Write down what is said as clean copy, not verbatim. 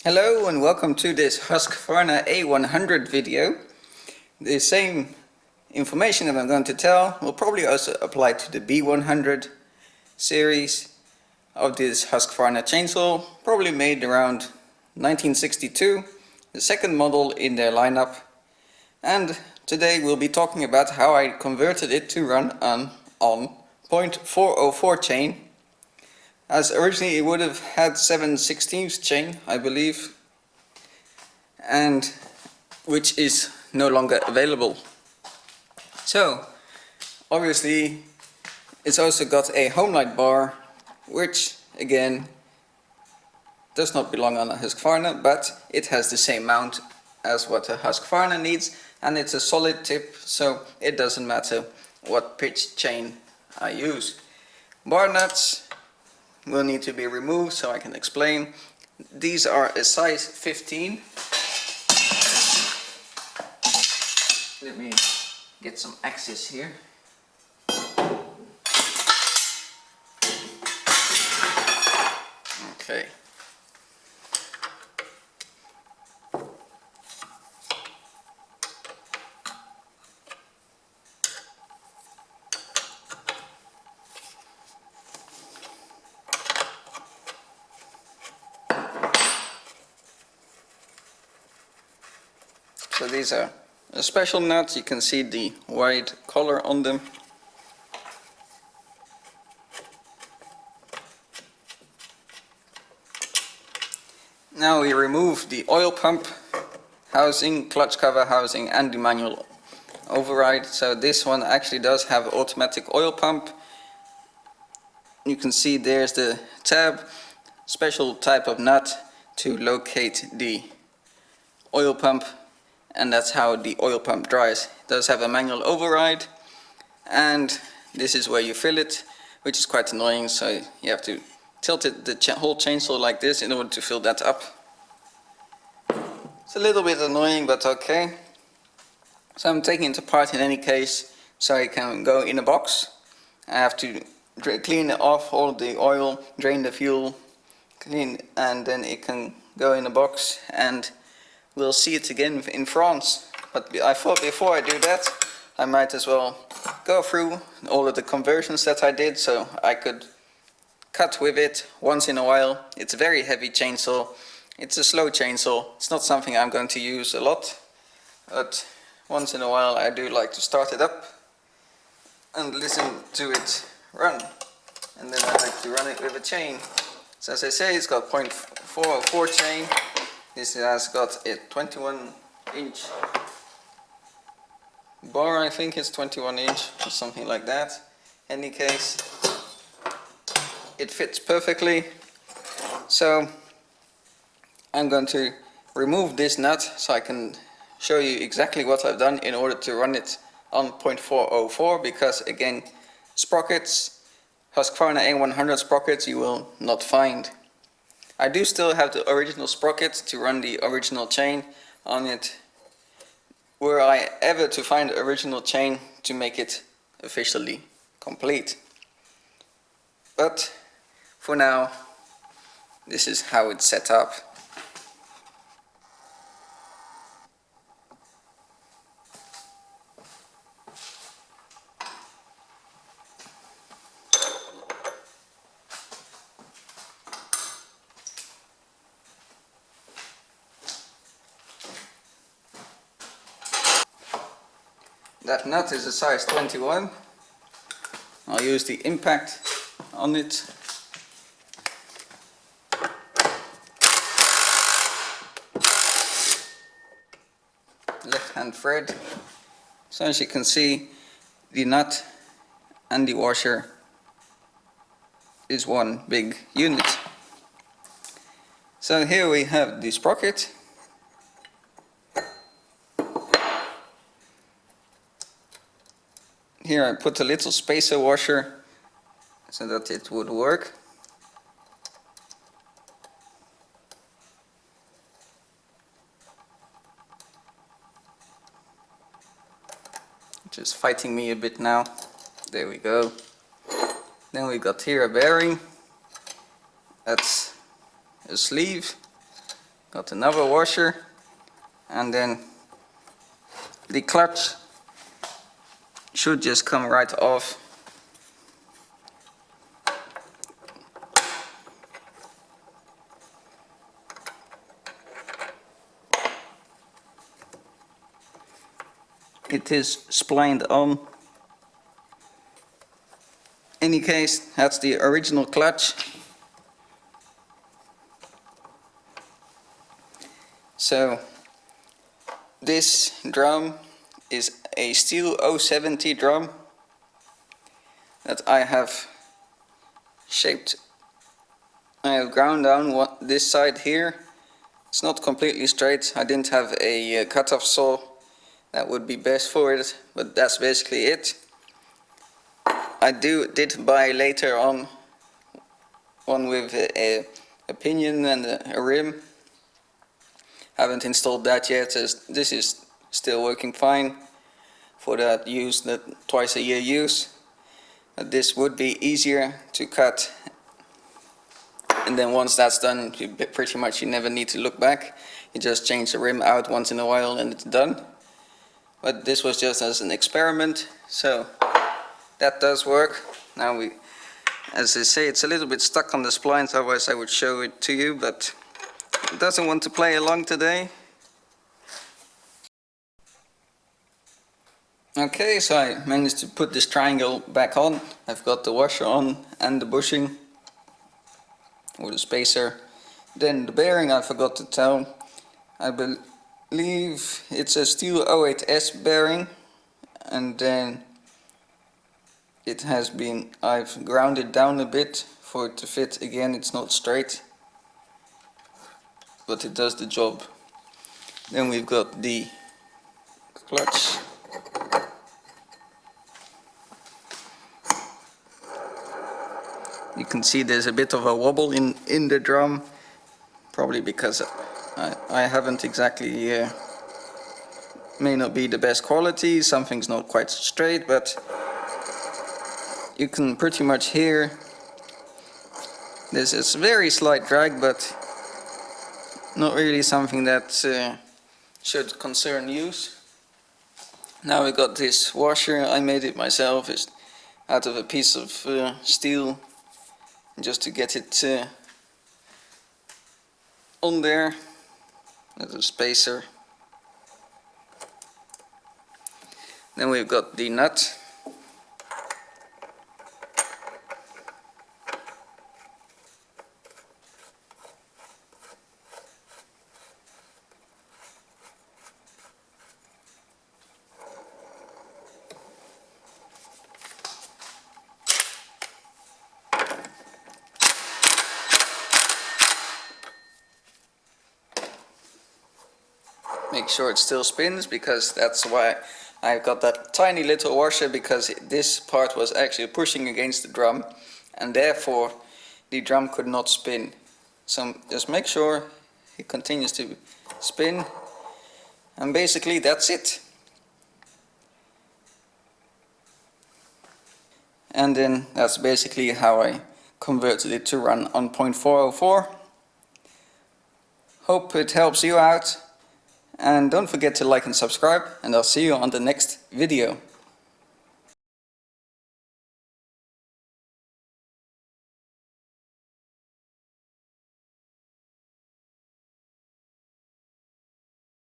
Hello and welcome to this Husqvarna A100 video. The same information that I'm going to tell will probably also apply to the B100 series of this Husqvarna chainsaw, probably made around 1962, the second model in their lineup. And today we'll be talking about how I converted it to run on 0.404 chain. As originally it would have had 7/16 chain, I believe, and which is no longer available. So obviously it's also got a home light bar, which again does not belong on a Husqvarna, but it has the same mount as what a Husqvarna needs, and it's a solid tip, so it doesn't matter what pitch chain I use. Bar nuts will need to be removed, so I can explain. These are a size 15. Let me get some axes here. Okay. So these are a special nut, you can see the white color on them. Now we remove the oil pump housing, clutch cover housing, and the manual override. So this one actually does have automatic oil pump. You can see there's the tab, special type of nut to locate the oil pump, and that's how the oil pump dries. It does have a manual override, and this is where you fill it, which is quite annoying, so you have to tilt it, the whole chainsaw like this in order to fill that up. It's a little bit annoying, but okay. So I'm taking it apart in any case, so it can go in a box. I have to clean off all the oil, drain the fuel, clean, and then it can go in a box, and we'll see it again in France. But I thought before I do that, I might as well go through all of the conversions that I did, so I could cut with it once in a while. It's a very heavy chainsaw. It's a slow chainsaw. It's not something I'm going to use a lot, but once in a while I do like to start it up and listen to it run. And then I like to run it with a chain. So as I say, it's got 0.404 chain. This has got a 21-inch bar, I think it's 21-inch or something like that. In any case, it fits perfectly. So I'm going to remove this nut so I can show you exactly what I've done in order to run it on 0.404, because again, sprockets, Husqvarna A100 sprockets you will not find. I do still have the original sprocket to run the original chain on it, were I ever to find the original chain to make it officially complete. But for now, this is how it's set up. That nut is a size 21. I'll use the impact on it. Left hand thread. So as you can see, the nut and the washer is one big unit. So here we have the sprocket. Here I put a little spacer washer so that it would work. Just fighting me a bit now. There we go. Then we got here a bearing. That's a sleeve. got another washer, and then the clutch should just come right off. It is splined on. In any case, that's the original clutch. So this drum is a Stihl A100 drum that I have shaped. I have ground down this side here. It's not completely straight. I didn't have a cut-off saw that would be best for it, but that's basically it. I did buy later on one with a pinion and a rim. Haven't installed that yet, as this is still working fine for that use, that twice a year use. But this would be easier to cut, and then once that's done, pretty much you never need to look back. You just change the rim out once in a while and it's done. But this was just as an experiment, so that does work. Now as I say, it's a little bit stuck on the splines, otherwise I would show it to you, but it doesn't want to play along today. Okay, so I managed to put this triangle back on. I've got the washer on and the bushing, or the spacer. Then the bearing I forgot to tell. I believe it's a Stihl 08S bearing, and then I've ground it down a bit for it to fit again. It's not straight, but it does the job. Then we've got the clutch. You can see there's a bit of a wobble in the drum, probably because I haven't exactly, may not be the best quality, something's not quite straight, but you can pretty much hear there's a very slight drag, but not really something that should concern use. Now we got this washer. I made it myself. It's out of a piece of steel, just to get it on there. There's a spacer. Then we've got the nut. Make sure it still spins, because that's why I've got that tiny little washer, because this part was actually pushing against the drum and therefore the drum could not spin. So just make sure it continues to spin, and basically that's it. And then that's basically how I converted it to run on 0.404. Hope it helps you out. And don't forget to like and subscribe, and I'll see you on the next video.